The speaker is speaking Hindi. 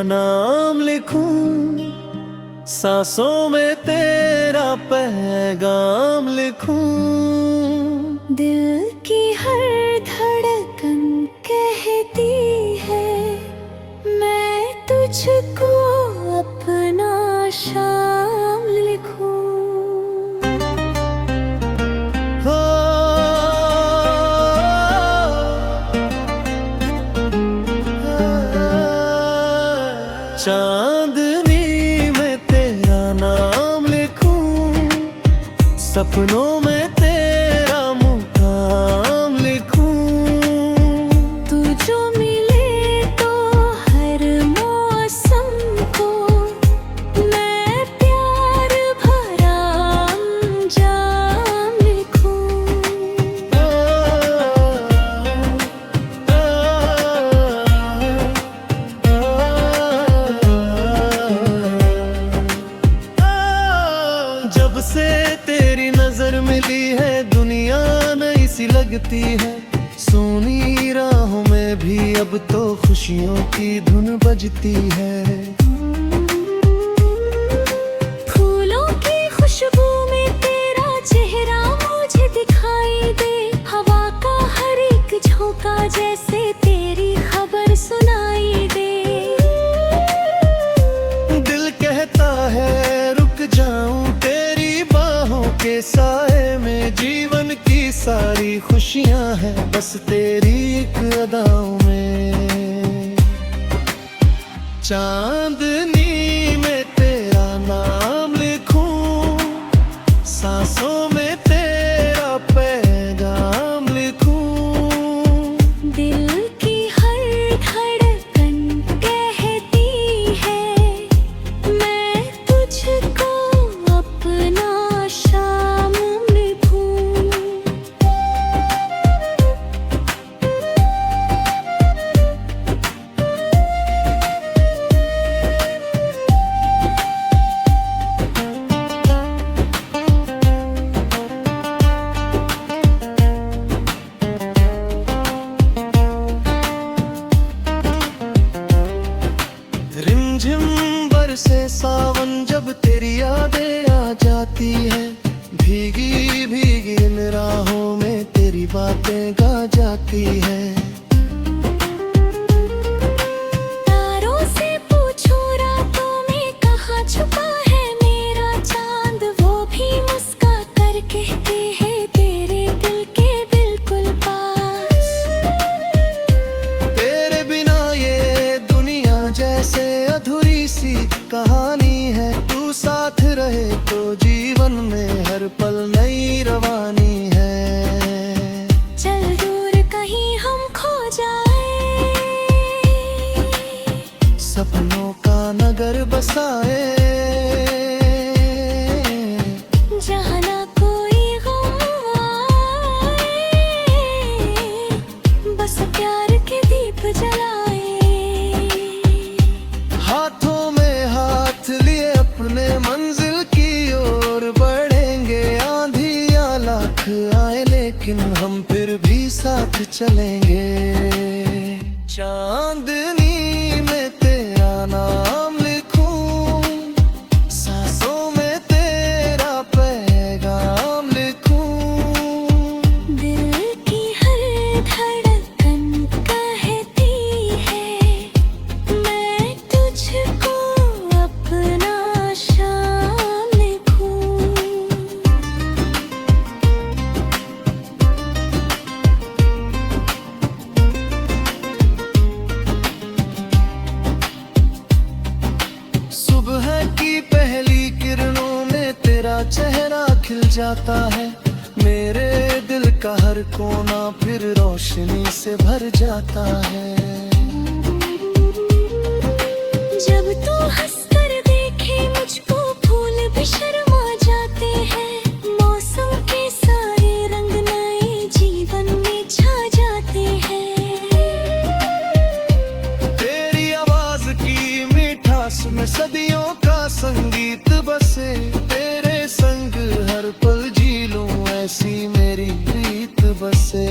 नाम लिखूं, सांसों में तेरा पैगाम लिखूं। दिल की हर धड़कन कहती है मैं तुझको अपना शामिल लिखूं। चांदनी में तेरा नाम लिखूं, सपनों में तेरा मुकाम लिखूं। तू जो मिले तो हर मौसम को मैं प्यार भरा अंजाम लिखूं। जब से तेरी नजर मिली है दुनिया नई सी लगती है। सोनी राहों में भी अब तो खुशियों की धुन बजती है। फूलों की खुशबू में तेरा चेहरा मुझे दिखाई दे। हवा का हर एक झोंका जैसे तेरी खबर सुनाई दे। दिल कहता है रुक जाऊं तेरी बाहों के साए में। जीवन की सारी खुशियां हैं बस तेरी एक अदाओं में। चांदनी में तेरा नाम लिखूं, सांसों में तेरा पैगाम लिखूं। दिल की हर धड़कन कहती है मैं तुझको अपना शामिल लिखूं। रिमझिम बरसे सावन जब तेरी यादें आ जाती है। भीगी भीगी इन राहों में तेरी बातें गा जाती है। तारों से पूछो रातों में कहाँ छुपा है मेरा चांद। वो भी मुस्का कर कहते हैं तेरे दिल के बिल्कुल पास। तेरे बिना ये दुनिया जैसे अधूरी सी कहानी है। तू साथ रहे तो जीवन में हर पल नई रवानी है। चल दूर कहीं हम खो जाए, सपनों का नगर बसाए। जहाँ ना कोई गम आए, बस प्यार के दीप जलाए। हाथों में हाथ लिए अपने मंजिल की ओर बढ़ेंगे। आंधियां लाख आए लेकिन हम फिर भी साथ चलेंगे। चांदनी में तेरा नाम लिखूं, सांसों में तेरा पैगाम लिखूं। दिल की हर धड़कन कहती है मैं तुझको अपना शामिल लिखूं। सुबह की पहली किरणों में तेरा चेहरा खिल जाता है। मेरे दिल का हर कोना फिर रोशनी से भर जाता है। जब तू हंसकर देखे मुझको फूल भी शर्मा जाते हैं। मौसम के सारे रंग नए जीवन में छा जाते हैं। तेरी आवाज की मिठास में सदियों का संगीत बसे। तेरे संग हर पल जी लूं ऐसी मेरी प्रीत बसे।